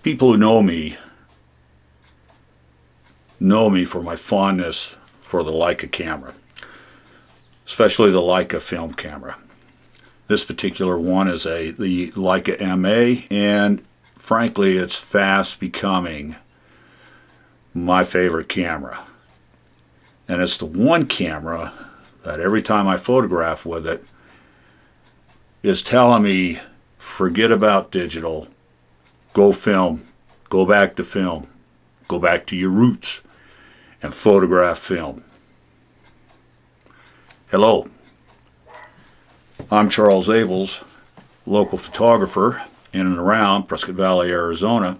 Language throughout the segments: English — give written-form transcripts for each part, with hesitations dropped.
People who know me for my fondness for the Leica camera, especially the Leica film camera. This particular one is the Leica MA, and frankly it's fast becoming my favorite camera. And it's the one camera that every time I photograph with it is telling me, forget about digital, go film, go back to film, go back to your roots and photograph film. Hello, I'm Charles Abels, local photographer in and around Prescott Valley, Arizona,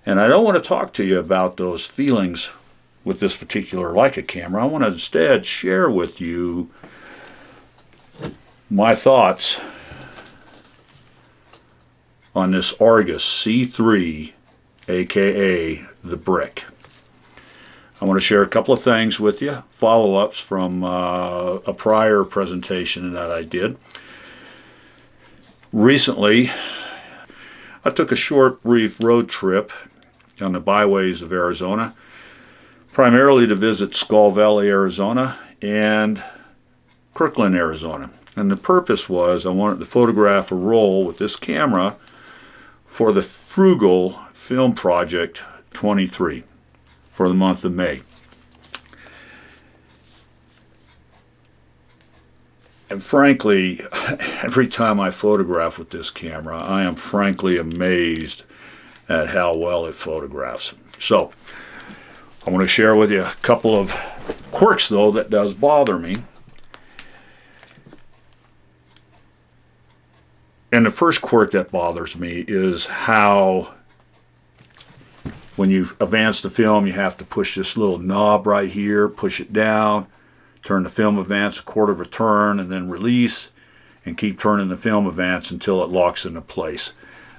and I don't want to talk to you about those feelings with this particular Leica camera. I want to instead share with you my thoughts on this Argus C3, aka the Brick. I want to share a couple of things with you, follow-ups from a prior presentation that I did. Recently, I took a short, brief road trip on the byways of Arizona, primarily to visit Skull Valley, Arizona, and Kirkland, Arizona. And the purpose was I wanted to photograph a roll with this camera for the Frugal Film Project 23 for the month of May. And frankly, every time I photograph with this camera, I am frankly amazed at how well it photographs. So, I want to share with you a couple of quirks, though, that does bother me. And the first quirk that bothers me is how when you advance the film, you have to push this little knob right here, push it down, turn the film advance a quarter of a turn, and then release, and keep turning the film advance until it locks into place.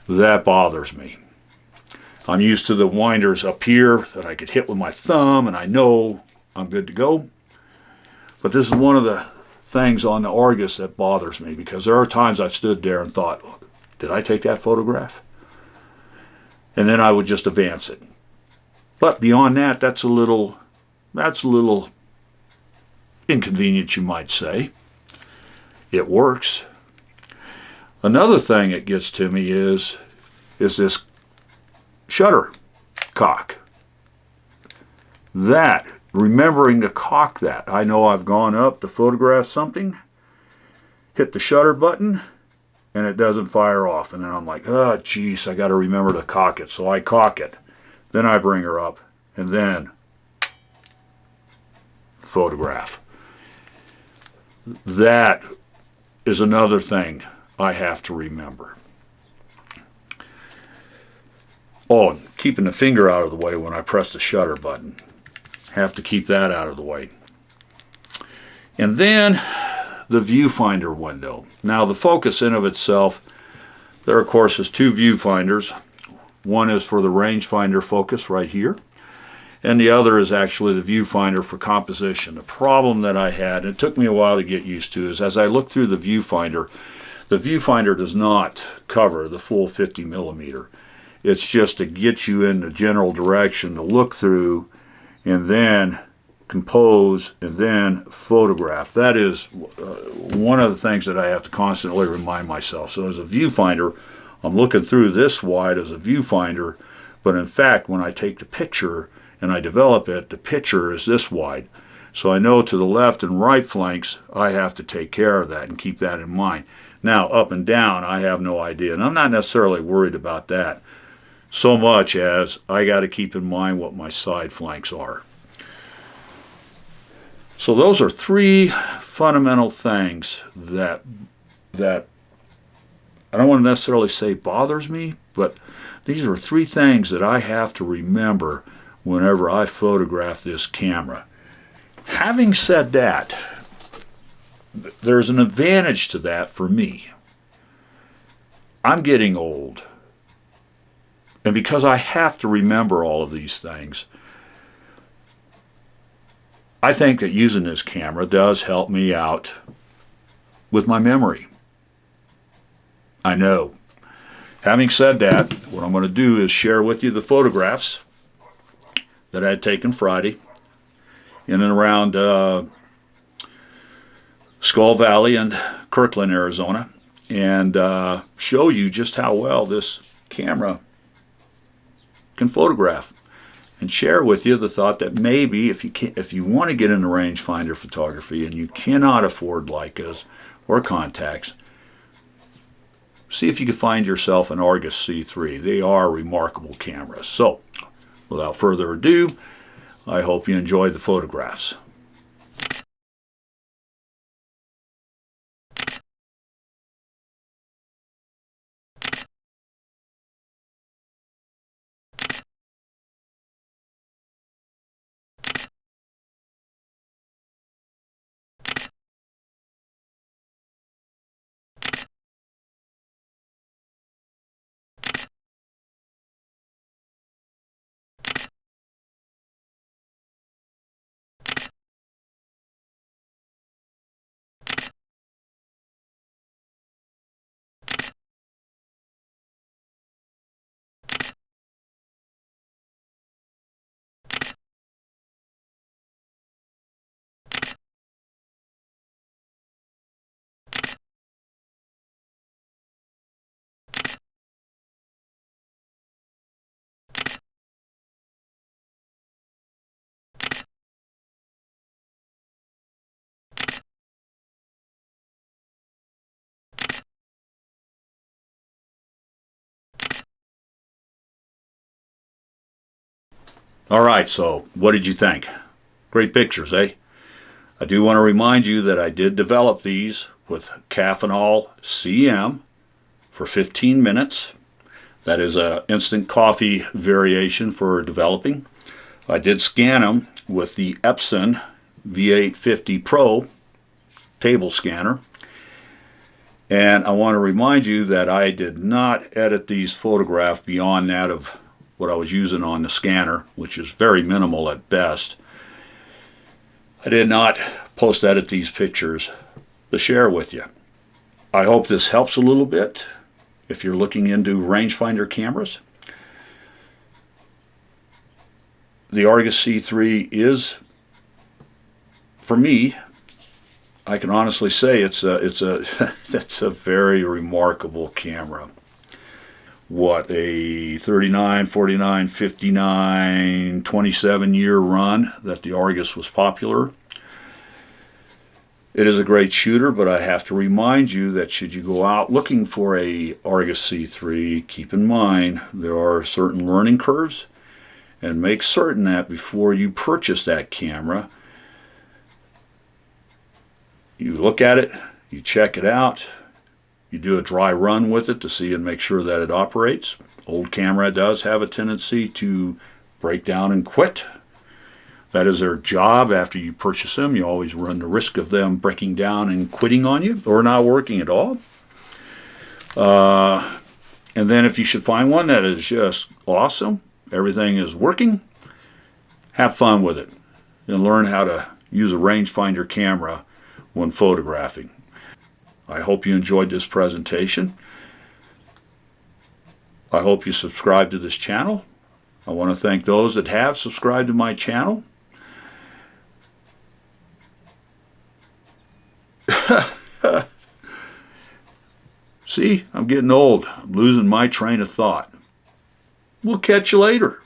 That bothers me. I'm used to the winders up here that I could hit with my thumb, and I know I'm good to go. But this is one of the things on the Argus that bothers me, because there are times I've stood there and thought, did I take that photograph? And then I would just advance it. But beyond that, that's a little inconvenient, you might say. It works. Another thing that gets to me is this shutter cock. That, remembering to cock that. I know I've gone up to photograph something, hit the shutter button, and it doesn't fire off. And then I'm like, oh, geez, I got to remember to cock it. So I cock it. Then I bring her up, and then photograph. That is another thing I have to remember. Oh, and keeping the finger out of the way when I press the shutter button. Have to keep that out of the way. And then the viewfinder window. Now the focus in of itself, there of course is two viewfinders. One is for the rangefinder focus right here, and the other is actually the viewfinder for composition. The problem that I had, and it took me a while to get used to, is as I look through the viewfinder does not cover the full 50 millimeter. It's just to get you in the general direction to look through and then compose and then photograph. That is one of the things that I have to constantly remind myself. So as a viewfinder, I'm looking through this wide as a viewfinder, but in fact when I take the picture and I develop it, the picture is this wide. So I know to the left and right flanks I have to take care of that and keep that in mind. Now up and down I have no idea, and I'm not necessarily worried about that so much as I got to keep in mind what my side flanks are. So those are three fundamental things that I don't want to necessarily say bothers me, but these are three things that I have to remember whenever I photograph this camera. Having said that, there's an advantage to that for me. I'm getting old. And because I have to remember all of these things, I think that using this camera does help me out with my memory. I know. Having said that, what I'm going to do is share with you the photographs that I had taken Friday in and around Skull Valley and Kirkland, Arizona, and show you just how well this camera can photograph, and share with you the thought that maybe if you want to get into rangefinder photography and you cannot afford Leicas or Contax, see if you can find yourself an Argus C3. They are remarkable cameras. So, without further ado, I hope you enjoy the photographs. All right, so what did you think? Great pictures, eh? I do want to remind you that I did develop these with Caffeinol CM for 15 minutes. That is an instant coffee variation for developing. I did scan them with the Epson V850 Pro table scanner. And I want to remind you that I did not edit these photographs beyond that of what I was using on the scanner, which is very minimal at best. I did not post-edit these pictures to share with you. I hope this helps a little bit if you're looking into rangefinder cameras. The Argus C3 is, for me, I can honestly say it's a very remarkable camera. What, a 39, 49, 59, 27-year run that the Argus was popular. It is a great shooter, but I have to remind you that should you go out looking for a Argus C3, keep in mind there are certain learning curves, and make certain that before you purchase that camera, you look at it, you check it out, you do a dry run with it to see and make sure that it operates. Old camera does have a tendency to break down and quit. That is their job after you purchase them. You always run the risk of them breaking down and quitting on you or not working at all. And then if you should find one that is just awesome, everything is working, have fun with it and learn how to use a rangefinder camera when photographing. I hope you enjoyed this presentation. I hope you subscribe to this channel. I want to thank those that have subscribed to my channel. See, I'm getting old. I'm losing my train of thought. We'll catch you later.